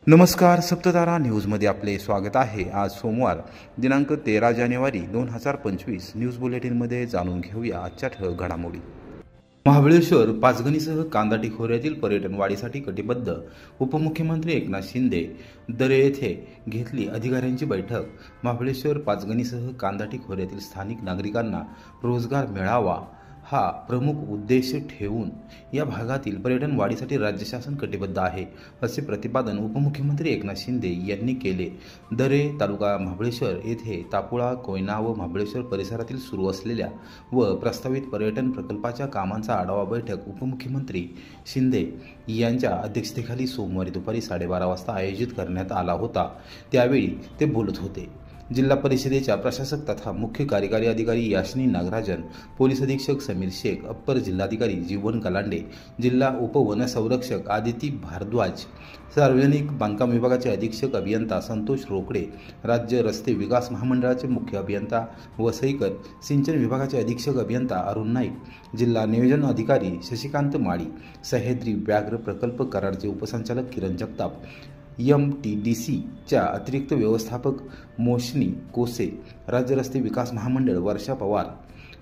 नमस्कार, सप्ततारा न्यूजमध्ये आपले स्वागत आहे। आज सोमवार दिनांक 13 जानेवारी 2025 न्यूज बुलेटिनमध्ये जाणून घेऊया आजच्या ठळक घडामोडी। महाबळेश्वर पाचगणीसह कांदाटी खोऱ्यातील पर्यटन वाढीसाठी कटिबद्ध। उपमुख्यमंत्री एकनाथ शिंदे दरे येथे घेतली अधिकाऱ्यांची बैठक। महाबळेश्वर पाचगणीसह कांदाटी खोऱ्यातील स्थानिक नागरिकांना रोजगार मिळावा हा प्रमुख उद्देश ठेवून या भागातील पर्यटन वाढीसाठी राज्य शासन कटिबद्ध आहे, असे प्रतिपादन उपमुख्यमंत्री एकनाथ शिंदे यांनी केले। दरे तालुका महाबळेश्वर येथे तापुळा, कोयना व महाबळेश्वर परिसरातील सुरू असलेल्या व प्रस्तावित पर्यटन प्रकल्पाच्या कामांचा आढावा बैठक उपमुख्यमंत्री शिंदे यांच्या अध्यक्षतेखाली सोमवारी दुपारी 12:30 वाजता आयोजित करण्यात आला होता। त्यावेळी ते बोलत होते। जिल्हा परिषदेच्या प्रशासक तथा मुख्य कार्यकारी अधिकारी याशिनी नागराजन, पोलीस अधीक्षक समीर शेख, अप्पर जिल्हाधिकारी जीवन कलांडे, जिल्हा उपवनसंरक्षक आदिती भारद्वाज, सार्वजनिक बांधकाम विभागाचे अधीक्षक अभियंता संतोष रोकडे, राज्य रस्ते विकास महामंडळाचे मुख्य अभियंता वसईकर, सिंचन विभागाचे अधीक्षक अभियंता अरुण नाईक, जिल्हा नियोजन अधिकारी शशिकांत माळी, सह्याद्री व्याघ्र प्रकल्प कराडचे उपसंचालक किरण जगताप, MTDCच्या अतिरिक्त व्यवस्थापक मोशनी कोसे, राज्य रस्ते विकास महामंडळ वर्षा पवार,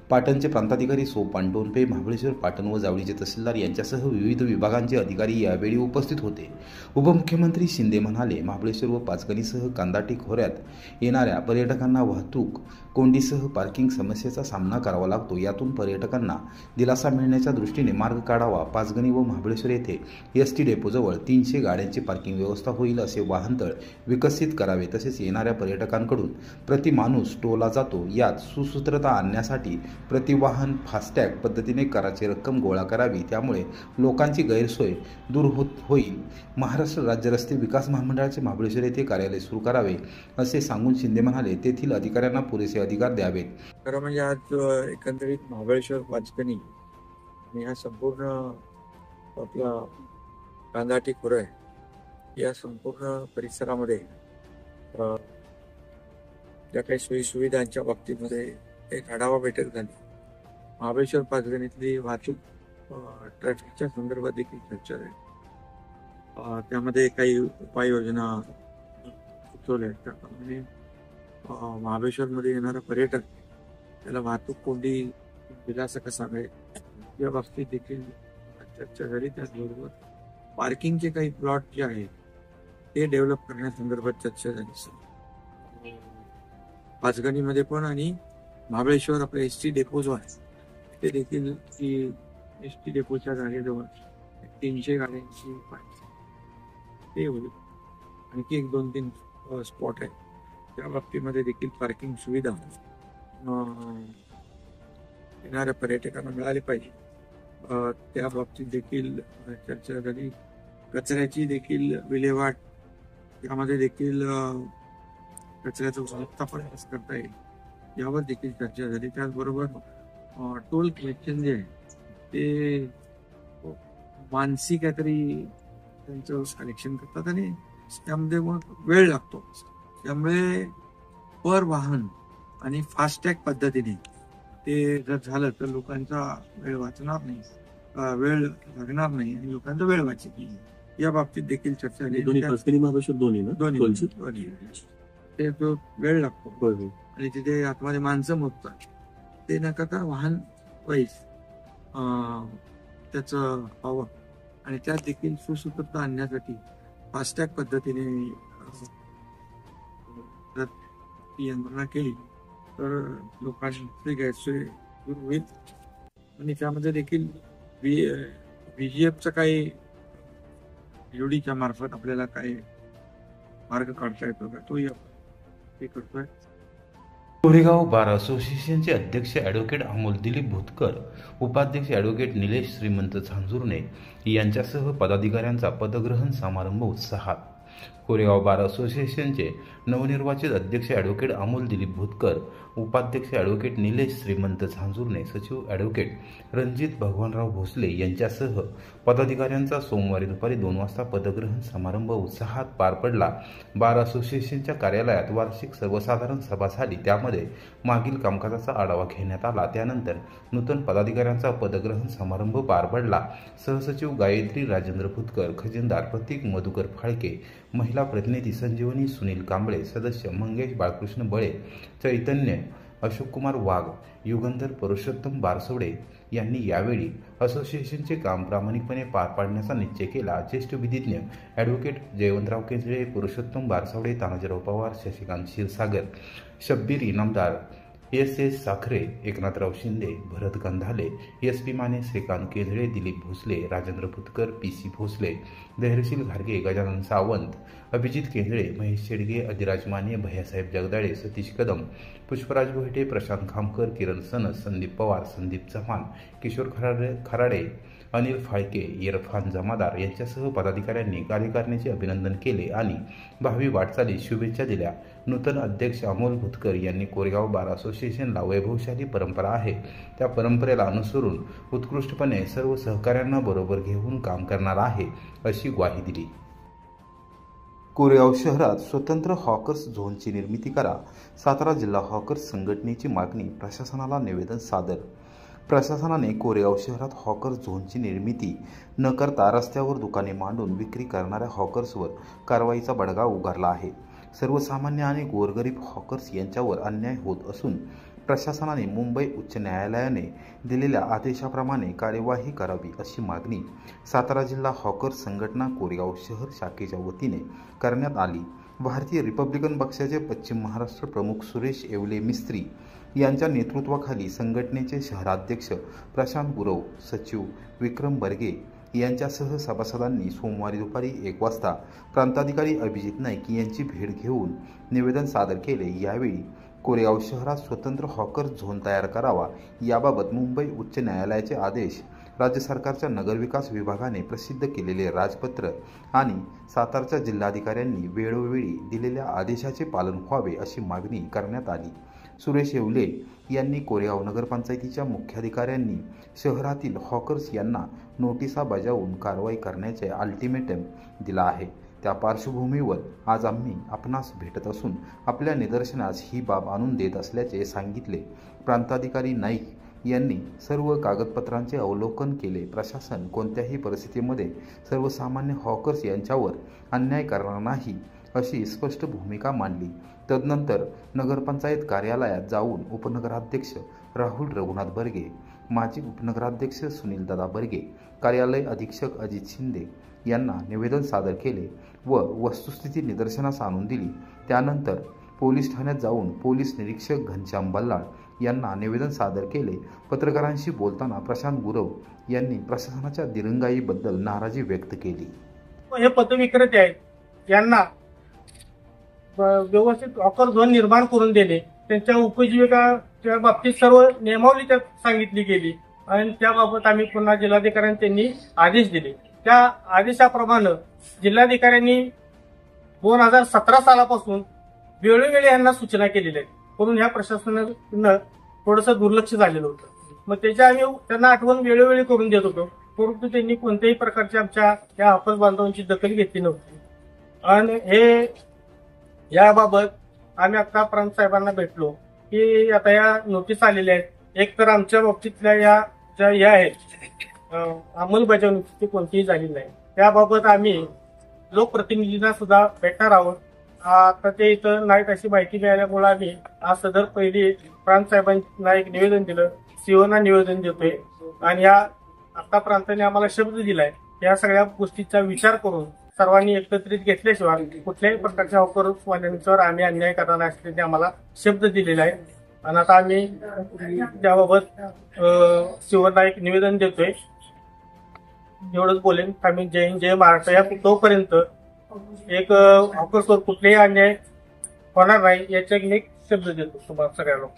पाटणचे प्रांताधिकारी सोपान डोनपे, महाबळेश्वर, पाटण व जावळीचे तहसीलदार यांच्यासह विविध विभागांचे अधिकारी यावेळी उपस्थित होते। उपमुख्यमंत्री शिंदे म्हणाले, महाबळेश्वर व पाचगणीसह कांदाटी खोऱ्यात येणाऱ्या पर्यटकांना वाहतूक कोंडीसह पार्किंग समस्येचा सामना करावा लागतो। यातून पर्यटकांना दिलासा मिळण्याच्या दृष्टीने मार्ग काढावा। पाचगणी व महाबळेश्वर येथे ST डेपोजवळ 300 गाड्यांची पार्किंग व्यवस्था होईल असे वाहनतळ विकसित करावे। तसेच येणाऱ्या पर्यटकांकडून प्रति माणूस टोला जातो, यात सुसूत्रता आणण्यासाठी प्रति वाहन फास्टॅग पद्धतीने कराची रक्कम गोळा करावी, त्यामुळे लोकांची गैरसोय दूर होईल। महाराष्ट्र राज्य रस्ते विकास महामंडळाचे महाबळेश्वर येथे कार्यालय सुरू करावे असे सांगून शिंदे म्हणाले, तेथील अधिकाऱ्यांना पुरेसे अधिकार द्यावेत। खरं म्हणजे आज एकंदरीत महाबळेश्वर, पाचगणी आणि हा संपूर्ण आपला कांदाटी खोरं आहे, या संपूर्ण परिसरामध्ये ज्या काही सोयी सुविधांच्या बाबतीमध्ये एक आढावा बैठक झाली। महाबळेश्वर पाचगणीतली वाहतूक ट्रॅफिकच्या संदर्भात देखील चर्चा झाली। त्यामध्ये काही उपाययोजना सुचवल्या। त्याप्रमाणे महाबळेश्वरमध्ये येणारा पर्यटक त्याला वाहतूक कोंडी दिलासा कसा मिळेल या बाबतीत देखील चर्चा झाली। त्याचबरोबर पार्किंगचे काही प्लॉट जे आहेत ते डेव्हलप करण्यासंदर्भात चर्चा झाली। पाचगणीमध्ये पण आणि महाबळेश्वर आपल्या ST डेपो जो आहे ते देखील ST डेपोच्या जागेजवळ 300 गाड्यांची ते होईल। आणखी 1-2-3 स्पॉट आहे, त्या बाबतीमध्ये देखील पार्किंग सुविधा येणाऱ्या पर्यटकांना मिळाली पाहिजे, त्या बाबतीत देखील चर्चा झाली। कचऱ्याची देखील विल्हेवाट, त्यामध्ये देखील कचऱ्याचं व्यवस्थापन कसं करता येईल यावर देखील चर्चा झाली। त्याचबरोबर टोल कलेक्शन जे आहे ते मानसी काहीतरी त्यांचं कलेक्शन करतात आणि त्यामध्ये मग वेळ लागतो, त्यामुळे पर वाहन आणि फास्टॅग पद्धतीने ते जर झालं तर लोकांचा वेळ वाचणार नाही, वेळ लागणार नाही आणि लोकांचा वेळ वाचेल, या बाबतीत देखील चर्चा झाली। दोन्ही ते जो वेळ लागतो आणि तिथे आतमध्ये माणसं मोजतात ते न करता वाहन वाईज त्याचं हवं आणि त्यात देखील सुसूत्रता आणण्यासाठी फास्टॅग पद्धतीने जर ती यंत्रणा केली तर लोकांची गैरसोय दूर होईल। आणि त्यामध्ये देखील VGFचं काही UDच्या मार्फत आपल्याला काही मार्ग काढता येतो का, तोही हे करतोय। कोरेगाव बार असोसिएशनचे अध्यक्ष ॲडव्होकेट अमोल दिलीप भुतकर, उपाध्यक्ष ॲडव्होकेट निलेश श्रीमंत झांजुर्णे यांच्यासह पदाधिकाऱ्यांचा पदग्रहण समारंभ उत्साहात। कोरेगाव बार असोसिएशनचे नवनिर्वाचित अध्यक्ष ॲडव्होकेट अमोल दिलीप भुतकर उपाध्यक्ष ॲडव्होकेट निलेश श्रीमंत झांजुर्णे, सचिव ॲडव्होकेट रणजित भगवानराव भोसले यांच्यासह पदाधिकाऱ्यांचा सोमवारी दुपारी 2 वाजता पदग्रहण समारंभ उत्साहात पार पडला. बार असोसिएशनच्या कार्यालयात वार्षिक सर्वसाधारण सभा झाली. त्यामध्ये मागील कामकाजाचा आढावा घेण्यात आला. त्यानंतर नूतन पदाधिकाऱ्यांचा पदग्रहण समारंभ पार पडला. सहसचिव गायत्री राजेंद्र भुतकर, खजिनदार प्रतीक मधुकर फाळके, महिला प्रतिनिधी संजीवनी सुनील कांबळे, सदस्य मंगेश बाळकृष्ण बळे, चैतन्य अशोककुमार वाघ, युगंधर पुरुषोत्तम बारसवडे यांनी यावेळी असोसिएशनचे काम प्रामाणिकपणे पार पाडण्याचा निश्चय केला. ज्येष्ठ विधिज्ञ ॲडव्होकेट जयवंतराव केंजळे, पुरुषोत्तम बारसवडे, तानाजीराव पवार, शशिकांत क्षीरसागर, शब्बीर इनामदार, एस साखरे, एकनाथराव शिंदे, भरत गंधाले, SP माने, श्रीकांत केंजळे, दिलीप भोसले, राजेंद्र भुतकर, PC भोसले, धैर्यशील घारगे, गजानन सावंत, अभिजित केंजळे, महेश शेडगे, अधिराज माने, भैयासाहेब जगदाळे, सतीश कदम, पुष्पराज गोहेटे, प्रशांत खामकर, किरण सनस, संदीप पवार, संदीप चव्हाण, किशोर खराडे, अनिल फाळके, इरफान जमादार यांच्यासह पदाधिकाऱ्यांनी कार्यकारिणीचे अभिनंदन केले आणि भावी वाटचालीस शुभेच्छा दिल्या. नूतन अध्यक्ष अमोल भुतकर यांनी कोरेगाव बार असोसिएशनला वैभवशाली परंपरा आहे, त्या परंपरेला अनुसरून उत्कृष्टपणे सर्व सहकाऱ्यांना बरोबर घेऊन काम करणार आहे, अशी ग्वाही दिली. कोरेगाव शहरात स्वतंत्र हॉकर्स झोनची निर्मिती करा. सातारा जिल्हा हॉकर्स संघटनेची मागणी, प्रशासनाला निवेदन सादर. प्रशासनाने कोरेगाव शहरात हॉकर्स झोनची निर्मिती न करता रस्त्यावर दुकाने मांडून विक्री करणाऱ्या हॉकर्सवर कारवाईचा बडगा उगारला आहे. सर्वसामान्य आणि गोरगरीब हॉकर्स यांच्यावर अन्याय होत असून प्रशासनाने मुंबई उच्च न्यायालयाने दिलेल्या आदेशाप्रमाणे कार्यवाही करावी, अशी मागणी सातारा जिल्हा हॉकर्स संघटना कोरेगाव शहर शाखेच्या वतीने करण्यात आली. भारतीय रिपब्लिकन पक्षाचे पश्चिम महाराष्ट्र प्रमुख सुरेश येवले मिस्त्री यांच्या नेतृत्वाखाली संघटनेचे शहराध्यक्ष प्रशांत गुरव, सचिव विक्रम बर्गे यांच्यासह सभासदांनी सोमवारी दुपारी 1 वाजता प्रांताधिकारी अभिजित नाईक यांची भेट घेऊन निवेदन सादर केले. यावेळी कोरेगाव शहरात स्वतंत्र हॉकर्स झोन तयार करावा याबाबत मुंबई उच्च न्यायालयाचे आदेश, राज्य सरकारच्या नगरविकास विभागाने प्रसिद्ध केलेले राजपत्र आणि सातारच्या जिल्हाधिकाऱ्यांनी वेळोवेळी दिलेल्या आदेशाचे पालन व्हावे, अशी मागणी करण्यात आली. सुरेश येवले यांनी कोरेगाव नगरपंचायतीच्या मुख्याधिकाऱ्यांनी शहरातील हॉकर्स यांना नोटिसा बजावून कारवाई करण्याचे अल्टिमेटम दिला आहे. त्या पार्श्वभूमीवर आज आम्ही आपणास भेटत असून आपल्या निदर्शनास ही बाब आणून देत असल्याचे सांगितले. प्रांताधिकारी नाईक यांनी सर्व कागदपत्रांचे अवलोकन केले. प्रशासन कोणत्याही परिस्थितीमध्ये सर्वसामान्य हॉकर्स यांच्यावर अन्याय करणार नाही, अशी स्पष्ट भूमिका मांडली. तदनंतर नगरपंचायत कार्यालयात जाऊन उपनगराध्यक्ष राहुल रघुनाथ बर्गे, माजी उपनगराध्यक्ष सुनीलदादा बर्गे, कार्यालय अधीक्षक अजित शिंदे यांना निवेदन सादर केले व वस्तुस्थिती निदर्शनास आणून दिली. त्यानंतर पोलीस ठाण्यात जाऊन पोलीस निरीक्षक घनश्याम बल्लाळ यांना निवेदन सादर केले. पत्रकारांशी बोलताना प्रशांत गुरव यांनी प्रशासनाच्या दिरंगाईबद्दल नाराजी व्यक्त केली. हे पतविक्रेते आहेत, यांना व्यवस्थित हॉकर झोन निर्माण करून दिले. त्यांच्या उपजीविकाच्या बाबतीत सर्व नियमावली त्यात सांगितली गेली आणि त्याबाबत आम्ही पुन्हा जिल्हाधिकाऱ्यांनी त्यांनी आदेश दिले. त्या आदेशाप्रमाणे जिल्हाधिकाऱ्यांनी 2017 सालापासून वेळोवेळी यांना सूचना केलेल्या आहेत, म्हणून ह्या प्रशासनानं थोडंसं दुर्लक्ष झालेलं होतं. मग त्याच्या आम्ही त्यांना आठवण वेळोवेळी करून देत होतो, परंतु त्यांनी कोणत्याही प्रकारची आमच्या या हॉकर बांधवांची दखल घेतली नव्हती. आणि हे याबाबत आम्ही आता प्रांत साहेबांना भेटलो की आता या नोटीस आलेल्या आहेत. एक तर आमच्या बाबतीतल्या या ज्या आहेत अंमलबजावणी कोणतीही झाली नाही, त्याबाबत आम्ही लोकप्रतिनिधींना सुद्धा भेटणार आहोत. आता ते इथं नाहीत अशी माहिती मिळाल्यामुळे आम्ही आज सदर पहिली प्रांत साहेबांना एक निवेदन दिलं, सीओना निवेदन देतोय आणि या आता प्रांताने आम्हाला शब्द दिलाय. या सगळ्या गोष्टीचा विचार करून सर्वांनी एकत्रित घेतल्याशिवाय कुठल्याही प्रकारच्या हॉकर्सवाल्यांच्यावर आम्ही अन्याय करणार नसल्याचे आम्हाला शब्द दिलेला आहे. आणि आता आम्ही त्याबाबत सीओना एक निवेदन देतोय. एवढंच बोलेन. आम्ही जय हिंद जय महाराष्ट्र या तोपर्यंत एक हॉकर्सवर कुठलेही अन्याय होणार नाही याचा एक शब्द देतो तुम्हाला सगळ्या लोक.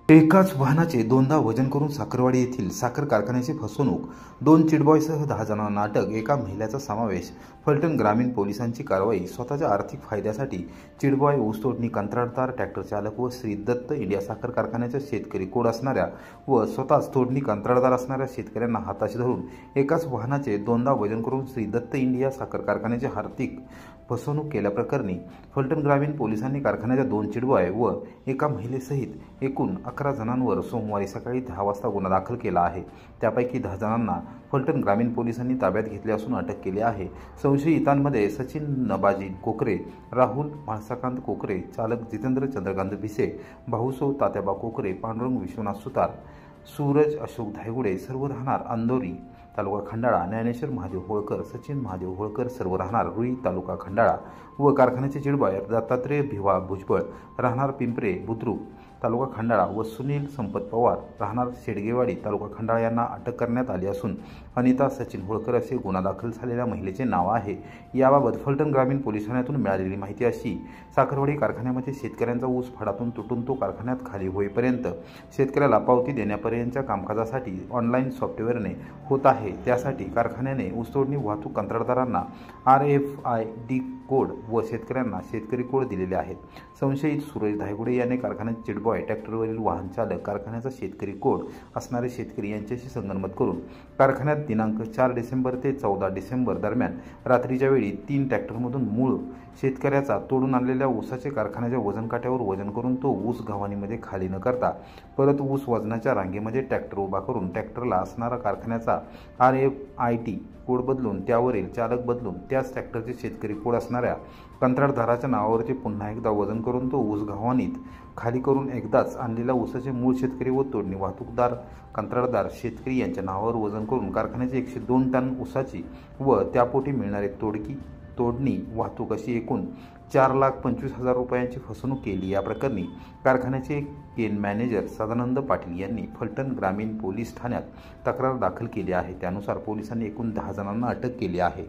एकाच वाहनाचे दोनदा वजन करून साखरवाडी येथील साखर कारखान्याची फसवणूक, 2 चिटबॉयसह 10 जणांना अटक, एका महिलेचा समावेश. फलटण ग्रामीण पोलिसांची कारवाई. स्वतःच्या आर्थिक फायद्यासाठी चिटबॉय, ऊसतोडणी कंत्राटदार, ट्रॅक्टर चालक व श्री दत्त इंडिया साखर कारखान्याच्या शेतकरी कोड असणाऱ्या व स्वतःच तोडणी कंत्राटदार असणाऱ्या शेतकऱ्यांना हाताशी धरून एकाच वाहनाचे दोनदा वजन करून श्री दत्त इंडिया साखर कारखान्याची आर्थिक फसवणूक केल्याप्रकरणी फलटण ग्रामीण पोलिसांनी कारखान्याच्या 2 चिटबॉय व एका महिलेसहित एकूण 11 जणांवर सोमवारी सकाळी 10 वाजता गुन्हा दाखल केला आहे. त्यापैकी 10 जणांना फलटण ग्रामीण पोलिसांनी ताब्यात घेतले असून अटक केली आहे. संशयितांमध्ये सचिन नबाजी कोकरे, राहुल माळसाकांत कोकरे, चालक जितेंद्र चंद्रकांत भिसे, भाऊसो तात्याबा कोकरे, पांडुरंग विश्वनाथ सुतार, सूरज अशोक धायगुडे, सर्व राहणार अंदोरी तालुका खंडाळा, ज्ञानेश्वर महादेव होळकर, सचिन महादेव होळकर, सर्व राहणार रुई तालुका खंडाळा व कारखान्याचे चिटबॉय दत्तात्रय भिवा भुजबळ, राहणार पिंपरे बुद्रुक तालुका खंडाळा व सुनील संपत पवार, राहणार शेडगेवाडी तालुका खंडाळा यांना अटक करण्यात आली असून अनिता सचिन होळकर असे गुन्हा दाखल झालेल्या महिलेचे नाव आहे. याबाबत फलटण ग्रामीण पोलीस ठाण्यातून मिळालेली माहिती अशी: साखरवाडी कारखान्यामध्ये शेतकऱ्यांचा ऊस फडातून तुटून तो कारखान्यात खाली होईपर्यंत शेतकऱ्याला पावती देण्यापर्यंतच्या कामकाजासाठी ऑनलाईन सॉफ्टवेअरने होत आहे. त्यासाठी कारखान्याने ऊसतोडणी वाहतूक कंत्राटदारांना RFID कोड व शेतकऱ्यांना शेतकरी कोड दिलेले आहेत. संशयित सूरज धायगुडे याने कारखान्याचे चिटबॉय, ट्रॅक्टरवरील वाहन चालक, कारखान्याचा शेतकरी कोड असणारे शेतकरी यांच्याशी संगनमत करून कारखान्यात दिनांक 4 डिसेंबर ते 14 डिसेंबर दरम्यान रात्रीच्या वेळी 3 ट्रॅक्टरमधून मूळ शेतकऱ्याचा तोडून आणलेल्या ऊसाचे कारखान्याच्या वजनकाट्यावर वजन करून तो ऊस गव्हाणीमध्ये खाली न करता परत ऊस वजनाच्या रांगेमध्ये ट्रॅक्टर उभा करून ट्रॅक्टरला असणारा कारखान्याचा RFID कोड बदलून त्यावरील चालक बदलून त्याच ट्रॅक्टरचे शेतकरी कोड असणाऱ्या कंत्राटदाराच्या नावावरचे पुन्हा एकदा वजन करून तो ऊस गव्हाणीत खाली करून एकदाच आणलेल्या ऊसाचे मूळ शेतकरी व तोडणी वाहतूकदार कंत्राटदार शेतकरी यांच्या नावावर वजन करून कारखान्याची 102 टन ऊसाची व त्यापोटी मिळणारे तोडणी वाहतूक अशी एकूण 4,25,000 रुपयांची फसवणूक केली. या प्रकरणी कारखान्याचे केन मॅनेजर सदानंद पाटील यांनी फलटण ग्रामीण पोलीस ठाण्यात तक्रार दाखल केली आहे. त्यानुसार पोलिसांनी एकूण 10 जणांना अटक केली आहे.